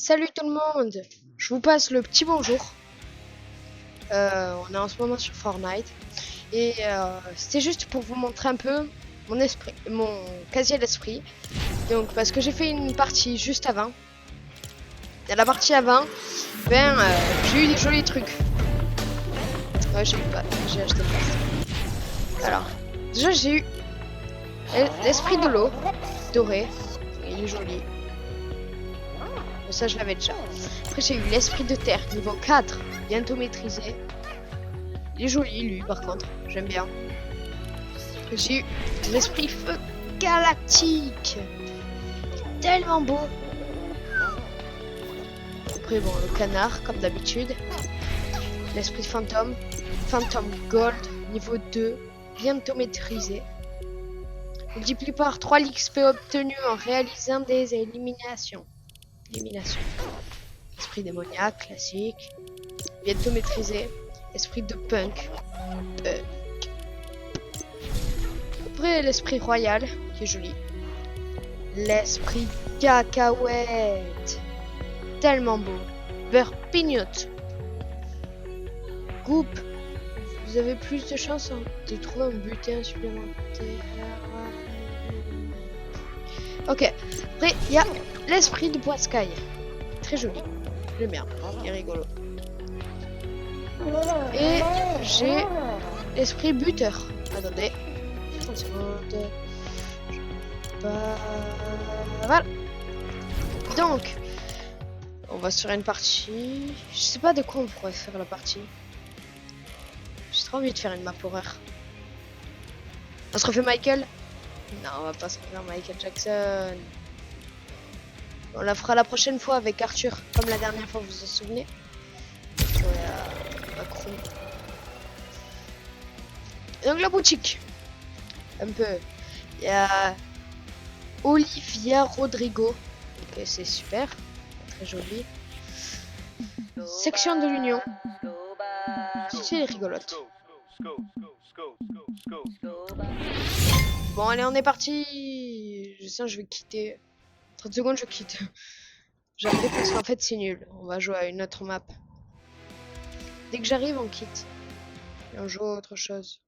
Salut tout le monde, je vous passe le petit bonjour. On est en ce moment sur Fortnite et c'était juste pour vous montrer un peu mon casier d'esprit. Donc parce que j'ai fait une partie juste avant. Et à la partie avant, j'ai eu des jolis trucs. Ouais, j'ai acheté pas. Alors, déjà j'ai eu l'esprit de l'eau doré, il est joli. Ça je l'avais déjà. Après j'ai eu l'esprit de terre niveau 4, bientôt maîtrisé. Il est joli lui par contre, j'aime bien. Après j'ai eu l'esprit feu galactique. Tellement beau. Après bon, le canard comme d'habitude. L'esprit fantôme. Phantom Gold niveau 2, bientôt maîtrisé. Multiplie par 3 l'XP obtenu en réalisant des éliminations. Esprit démoniaque, classique. Bientôt maîtrisé. Esprit de punk. Après l'esprit royal, qui est joli. L'esprit cacahuète. Tellement beau. Vert pignotte. Groupe. Vous avez plus de chances de trouver un butin supplémentaire. Ok. Après, il y a l'esprit de Poiscaille. Très joli. J'aime bien. Il est rigolo. Et j'ai l'esprit buteur. Attendez. 30 secondes. Voilà. Donc, on va sur une partie. Je sais pas de quoi on pourrait faire la partie. J'ai trop envie de faire une map horreur. On se refait Michael? Non, on va pas se refaire Michael Jackson. On la fera la prochaine fois avec Arthur, comme la dernière fois, vous vous en souvenez? Macron. Donc la boutique. Un peu. Il y a Olivia Rodrigo. Ok, c'est super. Très joli. Section de l'Union. C'est rigolote. Bon, allez, on est parti. Je sens, je vais quitter. 30 secondes, je quitte. J'arrête parce qu'en fait, c'est nul. On va jouer à une autre map. Dès que j'arrive, on quitte. Et on joue à autre chose.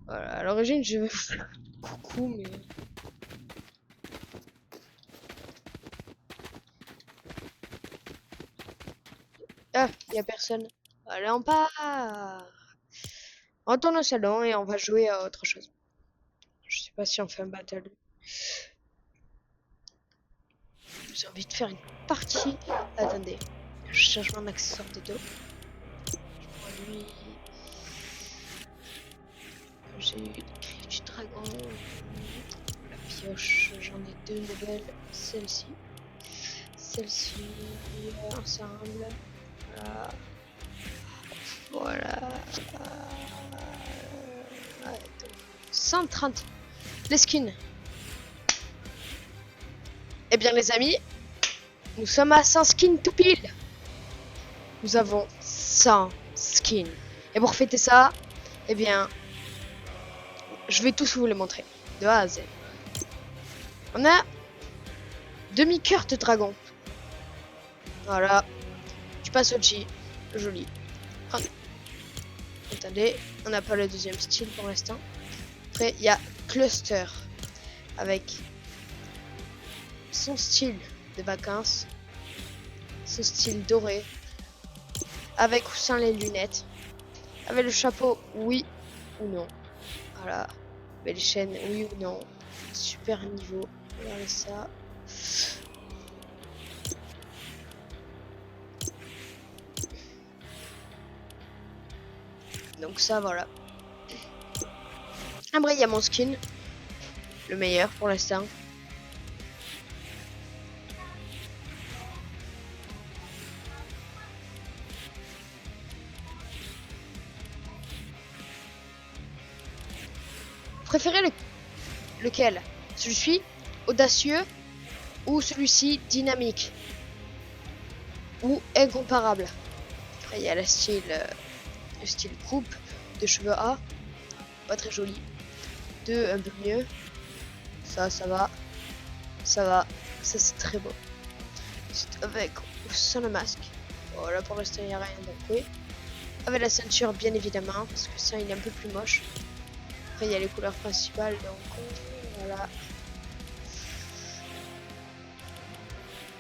Voilà, à l'origine, je vais vous faire coucou, mais... Ah, il n'y a personne. Allez, on part. On retourne au salon et on va jouer à autre chose. Je sais pas si on fait un battle. J'ai envie de faire une partie. Attendez, je change mon accessoire de dos. Lui, j'ai eu les du dragon. La pioche, j'en ai deux nouvelles. Celle-ci. Celle-ci, ensemble. Voilà. Voilà. 130. Les skins. Eh bien les amis, nous sommes à 100 skins tout pile. Nous avons 100 skins. Et pour fêter ça, eh bien, je vais tous vous les montrer. De A à Z. On a demi-cœur de dragon. Voilà. Tu passes au G. Joli. Attendez, on n'a pas le deuxième style pour l'instant. Après, il y a Cluster. Avec son style de vacances. Son style doré. Avec ou sans les lunettes. Avec le chapeau, oui ou non. Voilà. Belle chaîne, oui ou non. Super niveau. Regardez ça. Donc ça, voilà. Après, il y a mon skin. Le meilleur pour l'instant. Préférez lequel? Celui-ci, audacieux, ou celui-ci, dynamique, ou incomparable? Après, il y a le style coupe de cheveux A, pas très joli. 2, un peu mieux. Ça va. Ça va. Ça, c'est très beau. avec ou sans le masque. Voilà, pour l'instant, il n'y a rien donc oui. Avec la ceinture, bien évidemment, parce que ça, il est un peu plus moche. Après, il y a les couleurs principales, donc voilà.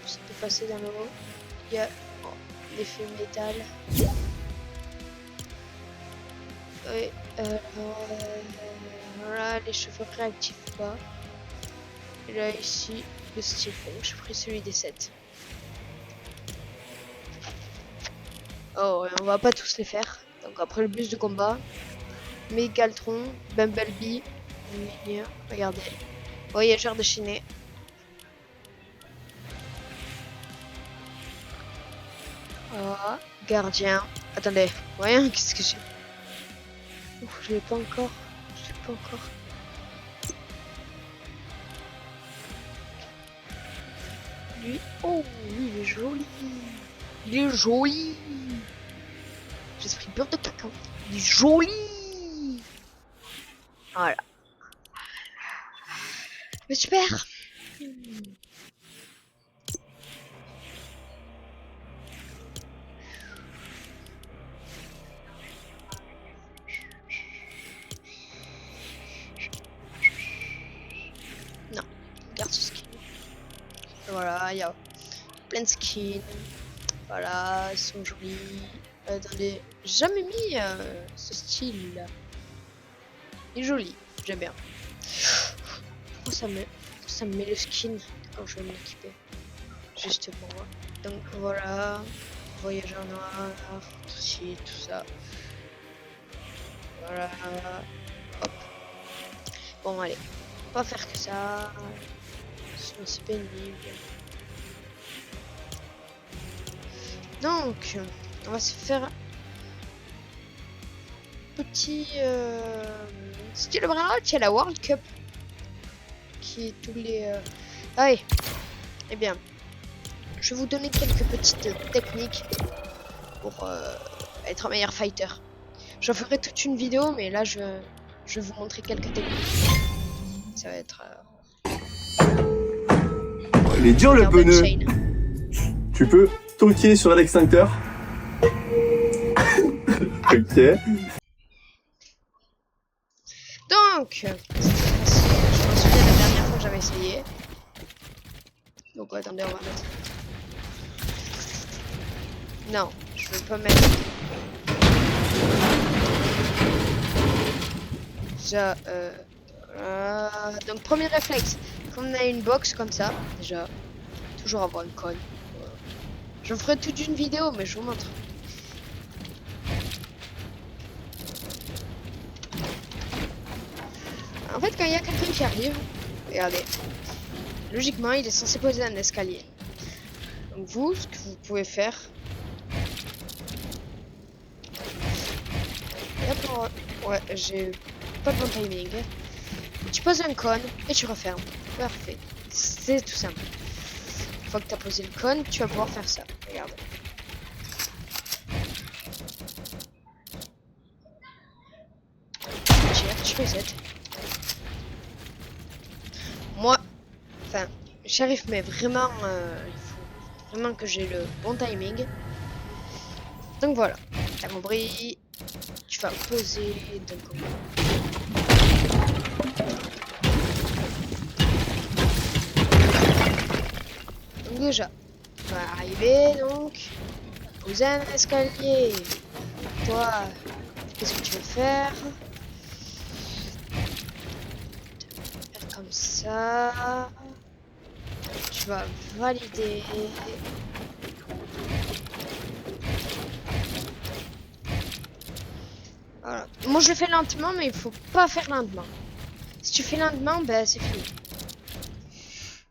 C'est effacé dans le haut. Il y a l'effet métal. Oui, voilà, les cheveux réactifs pas. Et là, ici, le style. Donc, j'ai pris celui des 7. Oh, et on va pas tous les faire. Donc, après le bus de combat, Mégaltron, Bumblebee, regardez, Voyageur déchaîné. Oh, Gardien. Attendez, voyons, qu'est-ce que j'ai? Ouf, je l'ai pas encore. Je l'ai pas encore. Lui, oh, lui, il est joli. Il est joli. J'ai pris beurre de cacao. Il est joli. Voilà. Mais super. Non, regarde ce skin. Voilà, il y a plein de skins. Voilà, ils sont jolis. Attendez, j'ai jamais mis ce style là. Il est joli, j'aime bien. Ça me met le skin quand je vais m'équiper. Justement. Donc voilà. Voyageur noir, tout ça. Voilà. Hop. Bon allez. On va faire que ça. Sinon c'est pénible. Donc, on va se faire petit style Brainrot, il y a la World Cup qui est tous les allez, eh bien je vais vous donner quelques petites techniques pour être un meilleur fighter. J'en ferai toute une vidéo, mais là je vais vous montrer quelques techniques. Ça va être il est dur le pneu. Tu peux toquer sur l'extincteur. Ok. Donc, je m'en souviens la dernière fois que j'avais essayé. Donc attendez, on va mettre. Non, je veux pas mettre. Déjà, donc premier réflexe, quand on a une box comme ça, déjà, toujours avoir une conne. Je ferai toute une vidéo, mais je vous montre. En fait, quand il y a quelqu'un qui arrive, regardez, logiquement, il est censé poser un escalier. Donc vous, ce que vous pouvez faire, ouais, j'ai pas de bon timing. Tu poses un cône et tu refermes. Parfait. C'est tout simple. Une fois que tu as posé le cône, tu vas pouvoir faire ça. Regarde. Tu tires, tu reset. Moi, enfin, j'arrive, mais vraiment, il faut vraiment que j'ai le bon timing. Donc voilà, t'as compris. Tu vas poser donc. Donc déjà, on va arriver donc. Poser un escalier. Toi, qu'est-ce que tu veux faire? Faire comme ça. Tu vas valider. Voilà. Moi je le fais lentement, mais il faut pas faire lentement. Si tu fais lentement, ben c'est fini.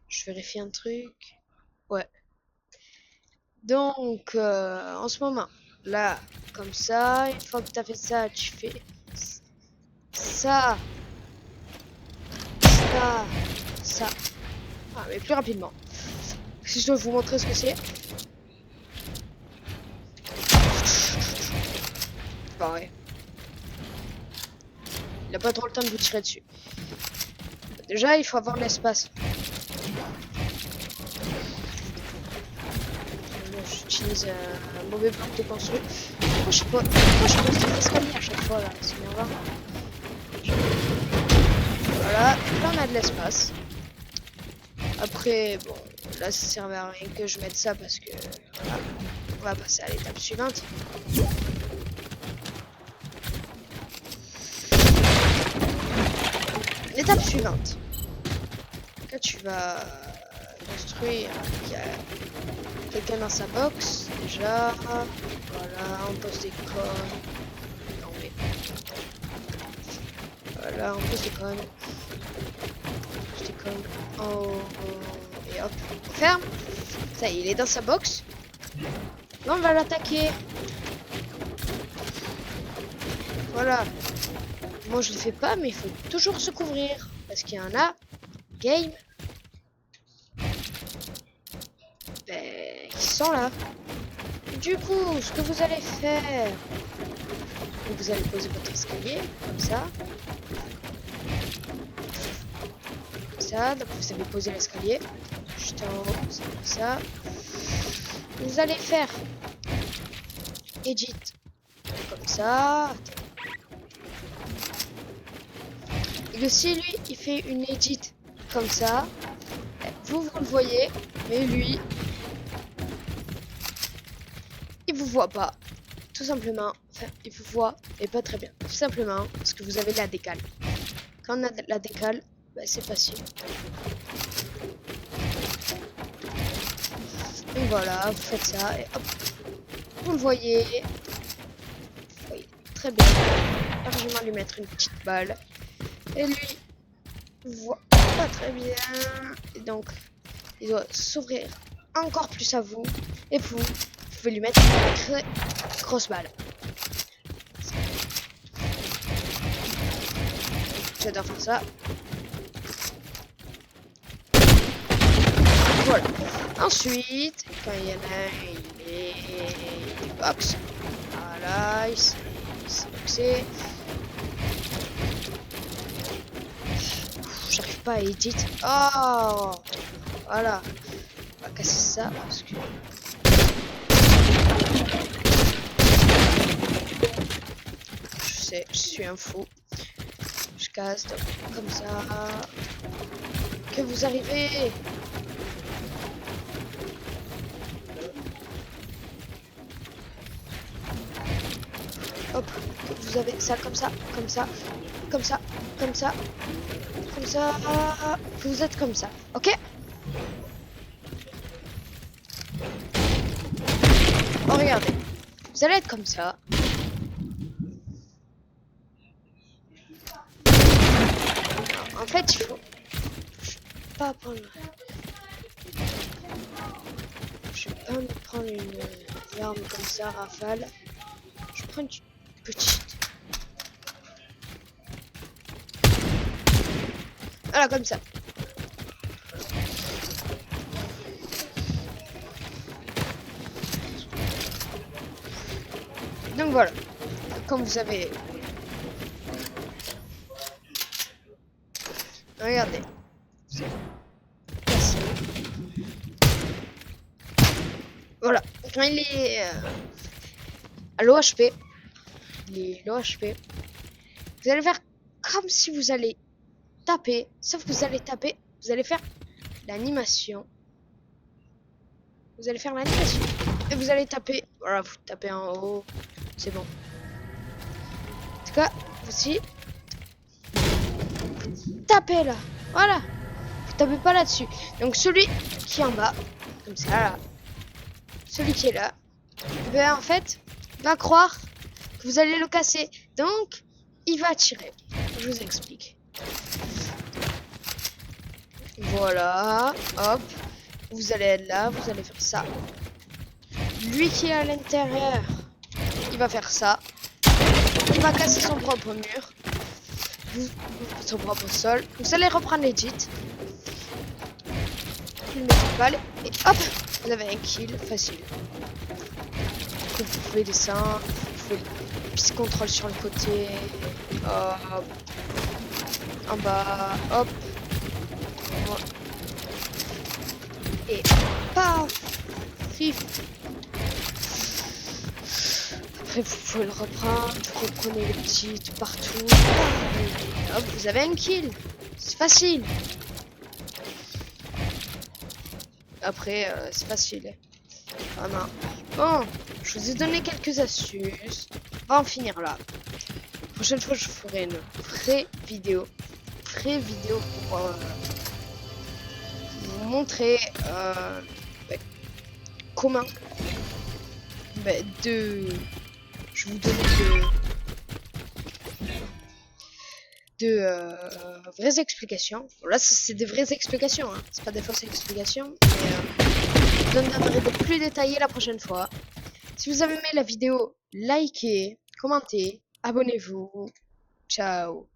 Je vérifie un truc. Ouais. Donc en ce moment, là, comme ça, une fois que tu as fait ça, tu fais ça, ça. Ah, mais plus rapidement. Si je dois vous montrer ce que c'est. Pareil. Il n'a pas trop le temps de vous tirer dessus. Déjà, il faut avoir l'espace. j'utilise un mauvais bloc de construire. Pourquoi je construis l'escalier à chaque fois là? C'est bien voir. Voilà, là on a de l'espace. Après, bon, là ça servait à rien que je mette ça parce que voilà. On va passer à l'étape suivante. L'étape suivante. Là tu vas construire. Il y a quelqu'un dans sa box. Déjà. Voilà, on pose des cônes. Non mais. Voilà, on pose des cônes. Des cônes. Oh, oh. Et hop. On ferme. Ça y est, il est dans sa box. Là, on va l'attaquer. Voilà. Moi je le fais pas, mais il faut toujours se couvrir. Parce qu'il y en a. Game. Ben, ils sont là. Du coup, ce que vous allez faire. Vous allez poser votre escalier. Comme ça. Comme ça. Donc vous avez posé l'escalier. Juste en haut. Comme ça. Vous allez faire. Edit. Comme ça. Et si lui, il fait une edit comme ça, vous le voyez, mais lui, il vous voit pas. Tout simplement, enfin, il vous voit, et pas très bien. Tout simplement, parce que vous avez la décale. Quand on a la décale, bah, c'est facile. Et voilà, vous faites ça, et hop, vous le voyez. Oui, très bien. Largement lui mettre une petite balle. Et lui, voit pas très bien. Et donc, il doit s'ouvrir encore plus à vous. Et vous pouvez lui mettre une très grosse balle. J'adore faire ça. Voilà. Ensuite, quand il y en a un, il est box. Voilà, il s'est boxé. J'arrive pas à edit. Oh, voilà. On va casser ça parce que. Je sais, je suis un fou. Je casse donc, comme ça. Que vous arrivez. Hop, vous avez ça comme ça, comme ça, comme ça, comme ça. Comme ça, vous êtes comme ça, ok? Oh, regardez, vous allez être comme ça. En fait, il faut pas prendre. Je vais pas me prendre une arme comme ça, rafale. Je prends une petite. Voilà, comme ça. Donc voilà. Comme vous avez... Regardez. Voilà. Quand il est à l'OHP, il est l'OHP, vous allez faire comme si vous allez taper, sauf que vous allez taper, vous allez faire l'animation. Vous allez faire l'animation. Et vous allez taper, voilà, vous tapez en haut, c'est bon. En tout cas, voici. Tapez là, voilà. Vous tapez pas là-dessus. Donc celui qui est en bas, comme ça là, celui qui est là, ben en fait, va croire que vous allez le casser. Donc, il va tirer. Je vous explique. Voilà, hop. Vous allez être là, vous allez faire ça. Lui qui est à l'intérieur, il va faire ça. Il va casser son propre mur. Son propre sol. Vous allez reprendre l'edit. Vous mettez une balle et hop, vous avez un kill facile. Vous pouvez descendre, vous pouvez petit contrôle sur le côté. Hop. En bas, hop. Et paf, fif. Après, vous pouvez le reprendre, vous reprenez les petites partout. Et hop, vous avez un kill. C'est facile. Après, c'est facile. Vraiment. Bon, je vous ai donné quelques astuces. On va en finir là. La prochaine fois, je ferai une vraie vidéo. Pour vous montrer comment je vous donne de vraies explications. Bon, là, c'est des vraies explications, hein. C'est pas des fausses explications. Mais, je vous donnerai des plus détaillés la prochaine fois. Si vous avez aimé la vidéo, likez, commentez, abonnez-vous. Ciao.